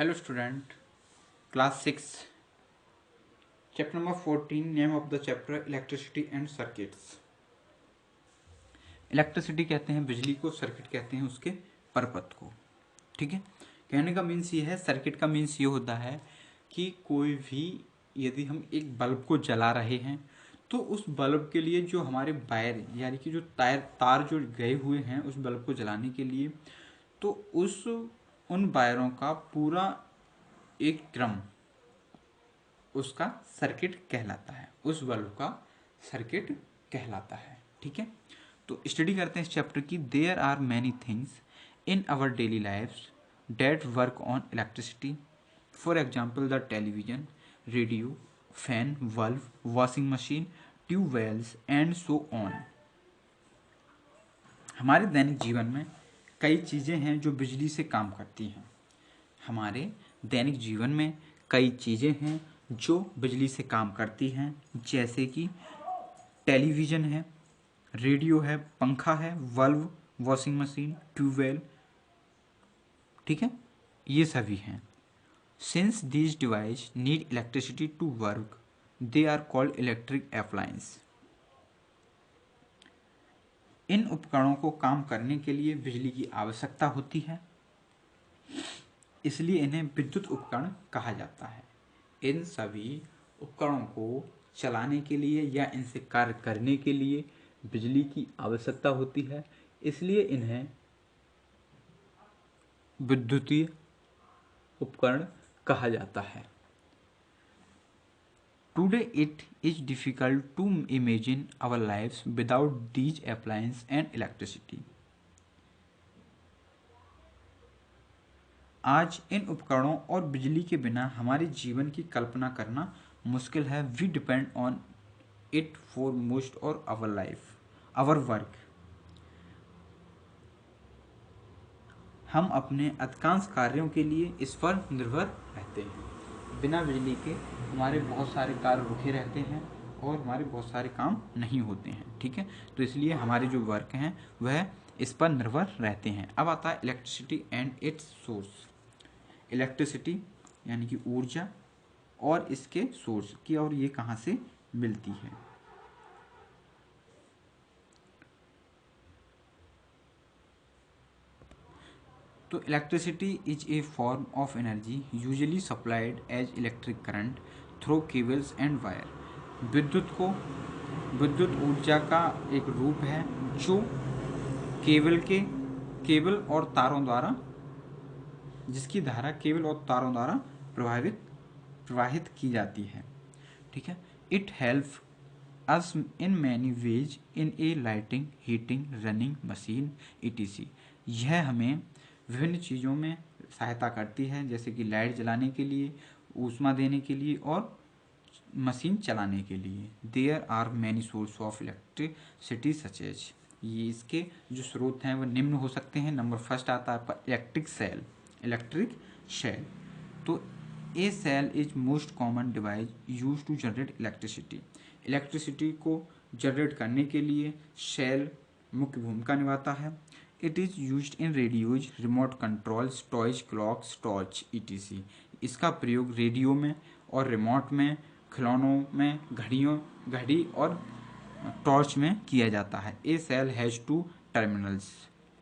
Hello student, class 6, chapter number 14, name of the chapter electricity and circuits. Electricity कहते हैं बिजली को, circuit कहते हैं उसके परपथ को। ठीक है, कहने का मीन्स ये है, सर्किट का मीन्स ये होता है कि कोई भी यदि हम एक बल्ब को जला रहे हैं तो उस बल्ब के लिए जो हमारे वायर यानी कि जो तार जो गए हुए हैं उस बल्ब को जलाने के लिए, तो उन वायरों का पूरा एक क्रम उसका सर्किट कहलाता है, उस बल्ब का सर्किट कहलाता है। ठीक है, तो स्टडी करते हैं इस चैप्टर की। There are many things in our daily lives that work on electricity, for example the television, radio, fan, bulb, washing machine, tubewells and so on. हमारे दैनिक जीवन में कई चीज़ें हैं जो बिजली से काम करती हैं। हमारे दैनिक जीवन में कई चीज़ें हैं जो बिजली से काम करती हैं, जैसे कि टेलीविज़न है, रेडियो है, पंखा है, बल्ब, वॉशिंग मशीन, ट्यूबवेल। ठीक है, ये सभी हैं। Since these device need electricity to work, they are called electric appliance. इन उपकरणों को काम करने के लिए बिजली की आवश्यकता होती है, इसलिए इन्हें विद्युत उपकरण कहा जाता है। इन सभी उपकरणों को चलाने के लिए या इनसे कार्य करने के लिए बिजली की आवश्यकता होती है, इसलिए इन्हें विद्युतीय उपकरण कहा जाता है। Today it is difficult to imagine our lives without these appliance and electricity. आज इन उपकरणों और बिजली के बिना हमारे जीवन की कल्पना करना मुश्किल है। We depend on it for most or our life, our work. हम अपने अधिकांश कार्यों के लिए इस पर निर्भर रहते हैं। बिना बिजली के हमारे बहुत सारे कार्य रुके रहते हैं और हमारे बहुत सारे काम नहीं होते हैं। ठीक है, तो इसलिए हमारे जो वर्क हैं वह इस पर निर्भर रहते हैं। अब आता है electricity and it's source. Electricity यानी कि ऊर्जा और इसके सोर्स की, और ये कहाँ से मिलती है। तो electricity is a form of energy usually supplied as electric current through cables and wire. विद्युत ऊर्जा का एक रूप है जो केबल और तारों द्वारा, जिसकी धारा केबल और तारों द्वारा प्रवाहित की जाती है। ठीक है, it help us in many ways in A lighting, heating, running machine etc। यह हमें विभिन्न चीज़ों में सहायता करती है, जैसे कि लाइट जलाने के लिए, ऊष्मा देने के लिए और मशीन चलाने के लिए। There are many source of electricity such as, ये इसके जो स्रोत हैं वह निम्न हो सकते हैं। नंबर फर्स्ट आता है इलेक्ट्रिक शेल। तो a cell is most common device use to generate electricity. Electricity को जनरेट करने के लिए शेल मुख्य भूमिका निभाता है। It is used in radios, remote controls, toys, clocks, torch etc। इसका प्रयोग रेडियो में और रिमोट में, खिलौनों में, घड़ी और टॉर्च में किया जाता है। A cell has two terminals,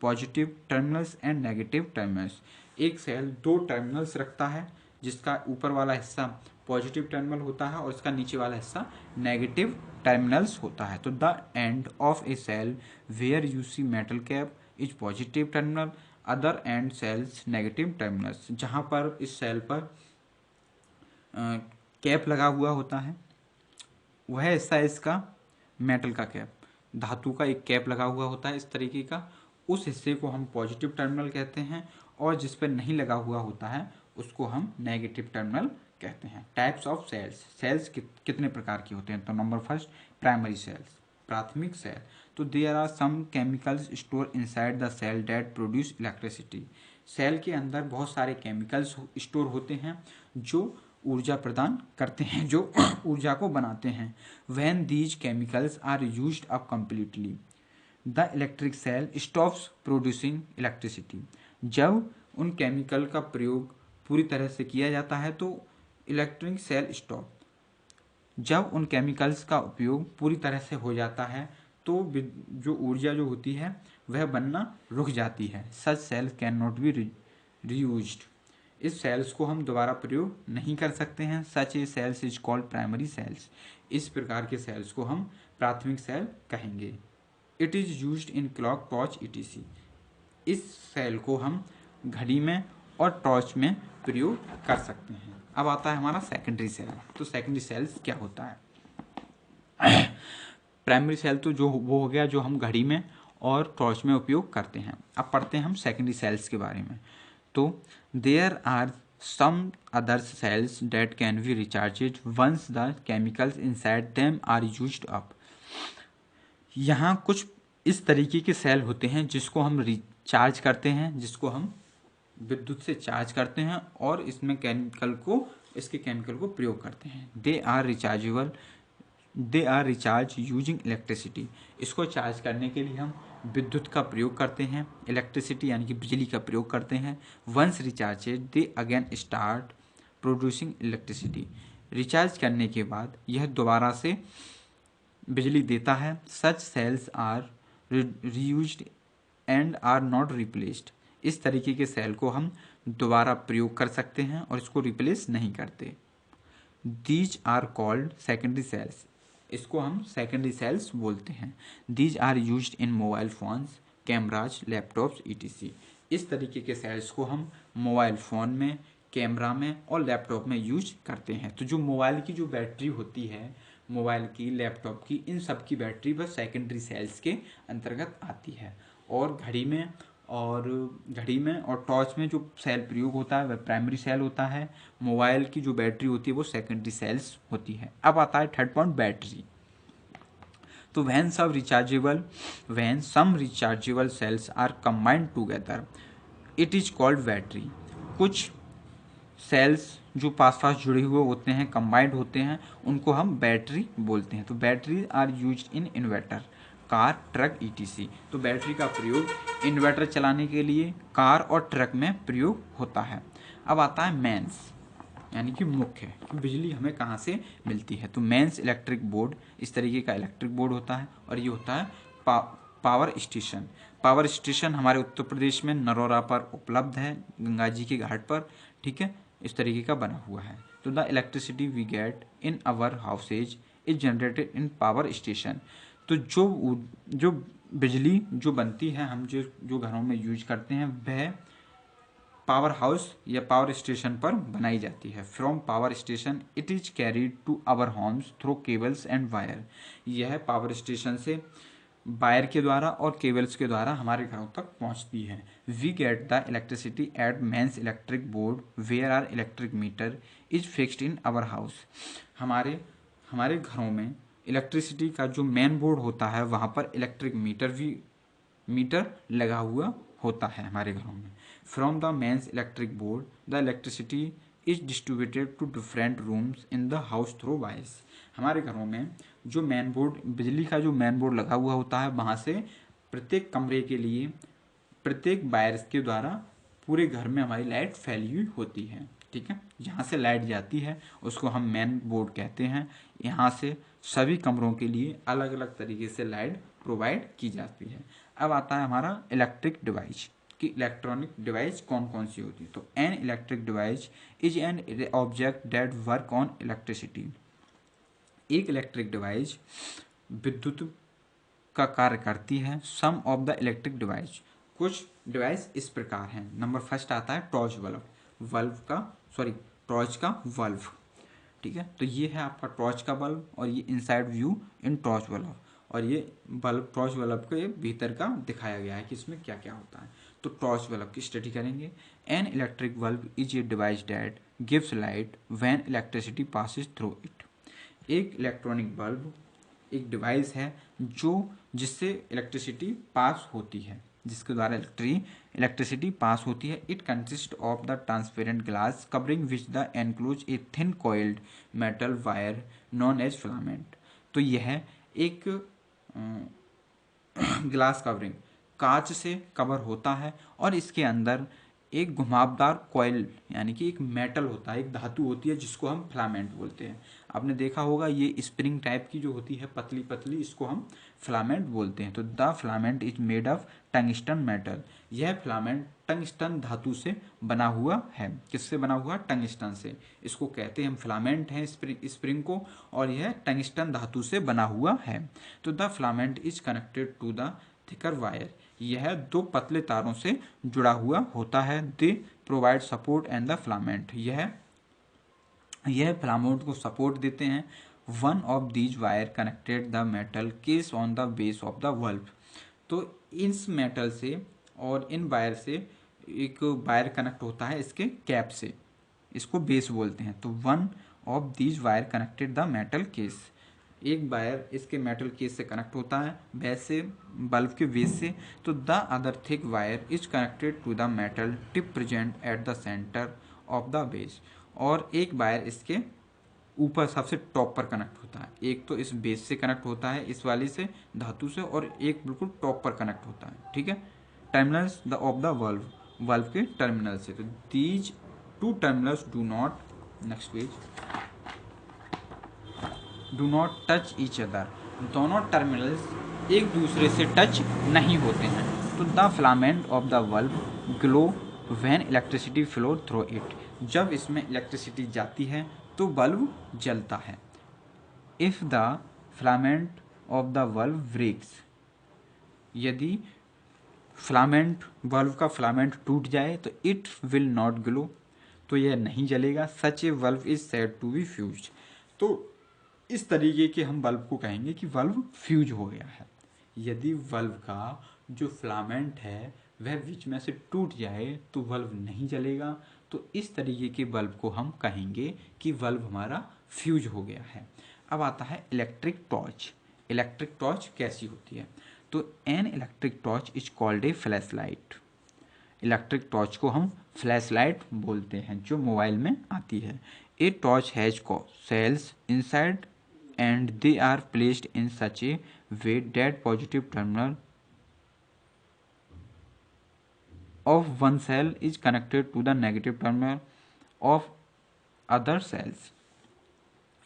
positive terminals and negative terminals. एक सेल दो टर्मिनल्स रखता है, जिसका ऊपर वाला हिस्सा पॉजिटिव टर्मिनल होता है और इसका नीचे वाला हिस्सा नेगेटिव टर्मिनल्स होता है। तो the end of a cell where you see metal cap is positive terminal, other end cells negative terminals. जहाँ पर इस सेल पर कैप लगा हुआ होता है वह हिस्सा इसका मेटल का कैप, धातु का एक कैप लगा हुआ होता है इस तरीके का, उस हिस्से को हम पॉजिटिव टर्मिनल कहते हैं, और जिस पर नहीं लगा हुआ होता है उसको हम नेगेटिव टर्मिनल कहते हैं। टाइप्स ऑफ सेल्स कितने प्रकार के होते हैं। तो नंबर फर्स्ट, प्राइमरी सेल्स, प्राथमिक सेल। तो there are some chemicals store inside the cell that produce electricity. Cell के अंदर बहुत सारे केमिकल्स स्टोर होते हैं जो ऊर्जा प्रदान करते हैं, जो ऊर्जा को बनाते हैं। When these chemicals are used up completely the electric cell stops producing electricity. जब उन केमिकल का प्रयोग पूरी तरह से किया जाता है तो इलेक्ट्रॉनिक सेल स्टॉप। जब उन केमिकल्स का उपयोग पूरी तरह से हो जाता है तो जो ऊर्जा जो होती है वह बनना रुक जाती है। Such cells can not be reused. इस सेल्स को हम दोबारा प्रयोग नहीं कर सकते हैं। Such a cells is called primary cells. इस प्रकार के सेल्स को हम प्राथमिक सेल कहेंगे। It is used in clock torch etc. इस सेल को हम घड़ी में और टॉर्च में प्रयोग कर सकते हैं। अब आता है हमारा सेकेंडरी सेल। तो सेकेंडरी सेल्स क्या होता है? प्राइमरी सेल तो जो वो हो गया जो हम घड़ी में और टॉर्च में उपयोग करते हैं। अब पढ़ते हैं हम सेकेंडरी सेल्स के बारे में। तो there are some other cells that can be recharged once the chemicals inside them are used up. यहाँ कुछ इस तरीके के सेल होते हैं जिसको हम रिचार्ज करते हैं, जिसको हम विद्युत से चार्ज करते हैं और इसमें इसके केमिकल को प्रयोग करते हैं। They are recharge using electricity. इसको चार्ज करने के लिए हम विद्युत का प्रयोग करते हैं, इलेक्ट्रिसिटी यानी कि बिजली का प्रयोग करते हैं। Once recharged they again start producing electricity. Recharge करने के बाद यह दोबारा से बिजली देता है। Such cells are reused and are not replaced. इस तरीके के सेल को हम दोबारा प्रयोग कर सकते हैं और इसको रिप्लेस नहीं करते। These are called secondary cells. इसको हम सेकेंडरी सेल्स बोलते हैं। These are used in mobile phones, cameras, laptops etc. इस तरीके के सेल्स को हम मोबाइल फ़ोन में, कैमरा में और लैपटॉप में यूज करते हैं। तो जो मोबाइल की जो बैटरी होती है, मोबाइल की, लैपटॉप की, इन सब की बैटरी वह सेकेंडरी सेल्स के अंतर्गत आती है। और घड़ी में और टॉर्च में जो सेल प्रयोग होता है वह प्राइमरी सेल होता है। मोबाइल की जो बैटरी होती है वो सेकेंडरी सेल्स होती है। अब आता है थर्ड पॉइंट, बैटरी। तो when some rechargeable cells are combined together it is called battery. कुछ सेल्स जो पास जुड़े हुए होते हैं, कंबाइंड होते हैं, उनको हम बैटरी बोलते हैं। तो battery are used in inverter, car, truck etc. तो बैटरी का प्रयोग इन्वर्टर चलाने के लिए, कार और ट्रक में प्रयोग होता है। अब आता है मेंस यानी कि मुख्य, बिजली हमें कहाँ से मिलती है। तो मेंस इलेक्ट्रिक बोर्ड, इस तरीके का इलेक्ट्रिक बोर्ड होता है और ये होता है पावर स्टेशन। पावर स्टेशन हमारे उत्तर प्रदेश में नरोरा पर उपलब्ध है, गंगा जी के घाट पर। ठीक है, इस तरीके का बना हुआ है। तो the electricity we get in our houses is generated in power station. तो जो बिजली जो बनती है, हम जो घरों में यूज करते हैं, वह पावर हाउस या पावर स्टेशन पर बनाई जाती है। From power station it is carried to our homes through cables and wire. यह पावर स्टेशन से वायर के द्वारा और केबल्स के द्वारा हमारे घरों तक पहुंचती है। We get the electricity at mains electric board where our electric meter is fixed in our house. हमारे घरों में इलेक्ट्रिसिटी का जो मेन बोर्ड होता है वहाँ पर इलेक्ट्रिक मीटर लगा हुआ होता है हमारे घरों में। From the mains electric board the electricity is distributed to different rooms in the house through wires. हमारे घरों में जो मेन बोर्ड, बिजली का जो मेन बोर्ड लगा हुआ होता है, वहाँ से प्रत्येक कमरे के लिए प्रत्येक वायर्स के द्वारा पूरे घर में हमारी लाइट फैली हुई होती है। ठीक है, जहाँ से लाइट जाती है उसको हम मेन बोर्ड कहते हैं। यहाँ से सभी कमरों के लिए अलग अलग तरीके से लाइट प्रोवाइड की जाती है। अब आता है हमारा इलेक्ट्रिक डिवाइस कि इलेक्ट्रॉनिक डिवाइस कौन कौन सी होती है। तो an electric device is an object that work on electricity. एक इलेक्ट्रिक डिवाइस विद्युत का कार्य करती है। सम ऑफ द इलेक्ट्रिक डिवाइस, कुछ डिवाइस इस प्रकार हैं। नंबर फर्स्ट आता है टॉर्च टॉर्च का बल्ब। ठीक है, तो ये है आपका टॉर्च का बल्ब और ये इनसाइड व्यू इन टॉर्च बल्ब, और ये बल्ब टॉर्च बल्ब के भीतर का दिखाया गया है कि इसमें क्या क्या होता है। तो टॉर्च बल्ब की स्टडी करेंगे। An electric bulb is a device that gives light when electricity passes through it. एक इलेक्ट्रॉनिक बल्ब एक डिवाइस है जिससे इलेक्ट्रिसिटी पास होती है, जिसके द्वारा इलेक्ट्रिसिटी पास होती है। It consist of the transparent glass covering which the enclose a thin coiled metal wire known as filament. तो यह एक ग्लास कवरिंग, कांच से कवर होता है और इसके अंदर एक घुमावदार कॉइल यानी कि एक मेटल होता है, एक धातु होती है जिसको हम फिलामेंट बोलते हैं। आपने देखा होगा ये स्प्रिंग टाइप की जो होती है पतली पतली, इसको हम फिलामेंट बोलते हैं। तो the filament is made of tungsten metal. यह फिलामेंट टंगस्टन धातु से बना हुआ है। किससे बना हुआ? टंगस्टन से। इसको कहते हैं हम फिलामेंट हैं स्प्रिंग को, और यह टंगस्टन धातु से बना हुआ है। तो the filament is connected to the thicker wire. यह दो पतले तारों से जुड़ा हुआ होता है। They provide support and the filament. यह फिलामेंट को सपोर्ट देते हैं। One of these wire connected the metal case on the base of the वल्व। तो इस मेटल से और इन वायर से एक वायर कनेक्ट होता है इसके कैप से, इसको बेस बोलते हैं। तो one of these wire connected the metal case, एक वायर इसके मेटल केस से कनेक्ट होता है वैसे बल्ब के बेस से। तो the other thick wire is connected to the metal tip present at the centre of the base. और एक वायर इसके ऊपर सबसे टॉप पर कनेक्ट होता है। एक तो इस बेस से कनेक्ट होता है इस वाली से धातु से, और एक बिल्कुल टॉप पर कनेक्ट होता है। ठीक है, टर्मिनल्स द ऑफ द वल्व के टर्मिनल से। तो these two terminals do not, next page, do not touch each other. दोनों टर्मिनल्स एक दूसरे से टच नहीं होते हैं। तो द फिलामेंट ऑफ द वल्व glow when electricity flow through it. जब इसमें इलेक्ट्रिसिटी जाती है तो बल्ब जलता है। If the filament of the वल्व ब्रेक्स, यदि फिलामेंट बल्ब का फिलामेंट टूट जाए तो इट विल नॉट ग्लो, तो यह नहीं जलेगा। Such a bulb is said to be fused. तो इस तरीके के हम बल्ब को कहेंगे कि बल्ब फ्यूज हो गया है। यदि बल्ब का जो फिलामेंट है वह बीच में से टूट जाए तो बल्ब नहीं जलेगा। तो इस तरीके के बल्ब को हम कहेंगे कि बल्ब हमारा फ्यूज हो गया है। अब आता है इलेक्ट्रिक टॉर्च। इलेक्ट्रिक टॉर्च कैसी होती है? तो an electric torch is called a flash light. Electric torch को हम फ्लैश लाइट बोलते हैं जो मोबाइल में आती है। A torch has cells inside and they are placed in such a way that positive terminal of one cell is connected to the negative terminal of other cells।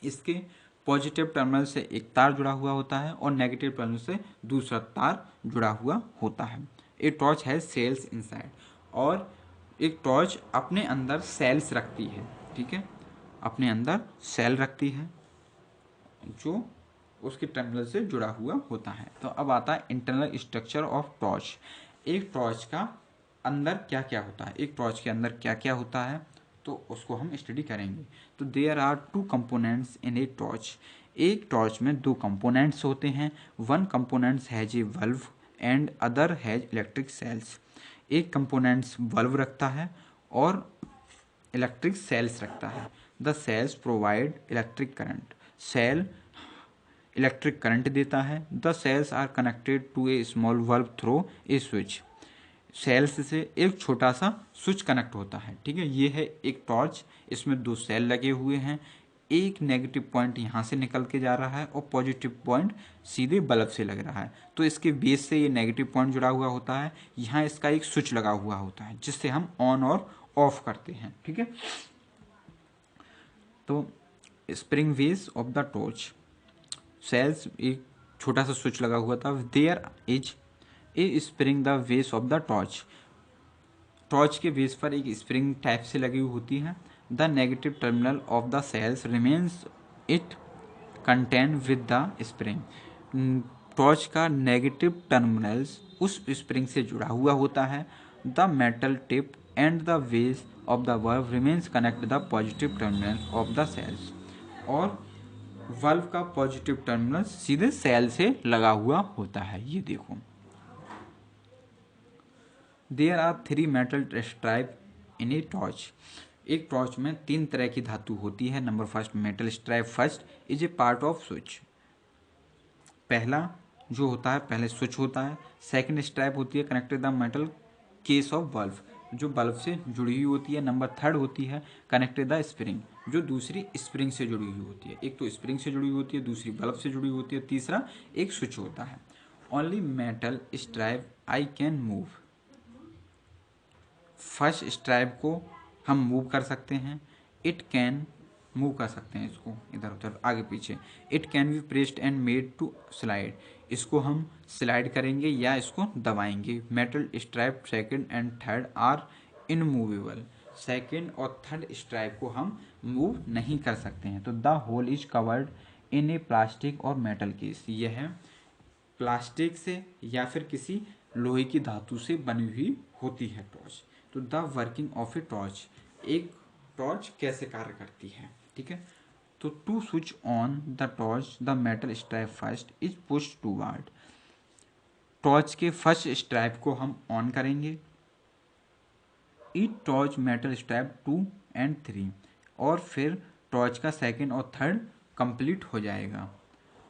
इसके positive terminal से एक तार जुड़ा हुआ होता है और नेगेटिव टर्मिनल से दूसरा तार जुड़ा हुआ होता है। A torch has cells inside, और एक टॉर्च अपने अंदर सेल्स रखती है। ठीक है, अपने अंदर सेल रखती है जो उसके टर्मिनल से जुड़ा हुआ होता है। तो अब आता है इंटरनल स्ट्रक्चर ऑफ टॉर्च। एक टॉर्च का अंदर क्या क्या होता है, एक टॉर्च के अंदर क्या क्या होता है, तो उसको हम स्टडी करेंगे। तो there are two components in a torch. एक टॉर्च में दो कंपोनेंट्स होते हैं। One components has a bulb and other has electric cells. एक कंपोनेंट्स बल्ब रखता है और इलेक्ट्रिक सेल्स रखता है। The cells provide electric current. Cell electric current देता है। The cells are connected to a small bulb through a switch. Cells से एक छोटा सा स्विच कनेक्ट होता है। ठीक है, ये है एक टॉर्च, इसमें दो सेल लगे हुए हैं। एक नेगेटिव पॉइंट यहाँ से निकल के जा रहा है और पॉजिटिव पॉइंट सीधे बल्ब से लग रहा है। तो इसके बेस से ये नेगेटिव पॉइंट जुड़ा हुआ होता है। यहाँ इसका एक स्विच लगा हुआ होता है जिससे हम ऑन और ऑफ करते हैं। ठीक है, तो स्प्रिंग वेस ऑफ द टॉर्च, सेल्स एक छोटा सा स्विच लगा हुआ था। There is a spring the base of the torch. Torch के बेस पर एक स्प्रिंग टाइप से लगी हुई होती है। The negative terminal of the cells remains in contact with the spring. Torch का नेगेटिव टर्मिनल्स उस स्प्रिंग से जुड़ा हुआ होता है। The metal tip and the base of the bulb remains connect the positive terminal of the cells. और bulb का positive terminal सीधे सेल से लगा हुआ होता है। ये देखो, there are three metal stripe in a torch. एक टॉर्च में तीन तरह की धातु होती है। Number first, metal stripe first is a part of switch. पहला जो होता है पहले स्विच होता है। सेकंड स्ट्राइप होती है connected the metal case of bulb, जो बल्ब से जुड़ी हुई होती है। नंबर थर्ड होती है कनेक्टेड द स्प्रिंग, जो दूसरी स्प्रिंग से जुड़ी हुई होती है। एक तो स्प्रिंग से जुड़ी हुई होती है, दूसरी बल्ब से जुड़ी हुई होती है, तीसरा एक स्विच होता है। Only metal stripe I can move first stripe को हम मूव कर सकते हैं, इट कैन मूव कर सकते हैं इसको इधर उधर आगे पीछे। It can be pressed and made to slide, इसको हम स्लाइड करेंगे या इसको दबाएंगे। Metal stripe second and third are immovable, second और थर्ड स्ट्राइप को हम मूव नहीं कर सकते हैं। तो the whole is covered in a plastic or metal case, यह प्लास्टिक से या फिर किसी लोहे की धातु से बनी हुई होती है टॉर्च। तो the working of a torch, एक टॉर्च कैसे कार्य करती है, ठीक है। तो to switch on the torch the metal stripe first is push toward, torch के फर्स्ट स्ट्राइप को हम ऑन करेंगे। Each torch metal stripe 2 and 3, और फिर टॉर्च का सेकंड और थर्ड कंप्लीट हो जाएगा।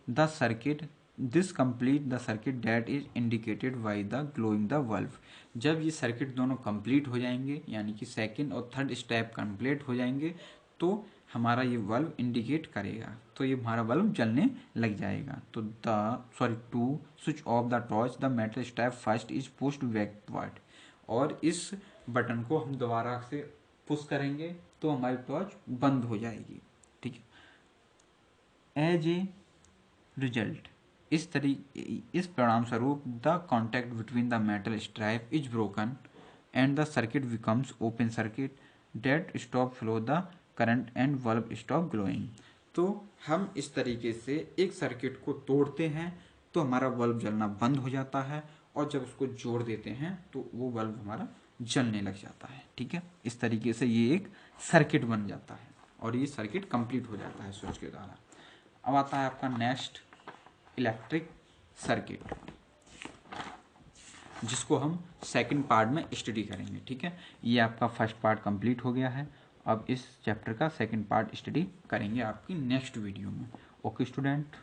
The circuit this complete the circuit that is indicated by the glowing the bulb, जब ये सर्किट दोनों कंप्लीट हो जाएंगे यानी कि सेकंड और थर्ड स्टेप कंप्लीट हो जाएंगे तो हमारा ये बल्ब इंडिकेट करेगा, तो ये हमारा बल्ब जलने लग जाएगा। तो to switch off the torch the metal step first is pushed backward, और इस बटन को हम दोबारा से पुश करेंगे तो हमारी टॉर्च बंद हो जाएगी, ठीक है। एज ए रिजल्ट, इस परिणाम स्वरूप the contact between the metal stripe is broken and the circuit becomes open circuit that stop flow the current and bulb stop glowing. तो हम इस तरीके से एक सर्किट को तोड़ते हैं तो हमारा बल्ब जलना बंद हो जाता है, और जब उसको जोड़ देते हैं तो वो बल्ब हमारा जलने लग जाता है, ठीक है। इस तरीके से ये एक सर्किट बन जाता है और ये सर्किट कंप्लीट हो जाता है स्विच के द्वारा। अब आता है आपका नेक्स्ट इलेक्ट्रिक सर्किट, जिसको हम सेकंड पार्ट में स्टडी करेंगे, ठीक है। ये आपका फर्स्ट पार्ट कंप्लीट हो गया है, अब इस चैप्टर का सेकंड पार्ट स्टडी करेंगे आपकी नेक्स्ट वीडियो में। Okay student.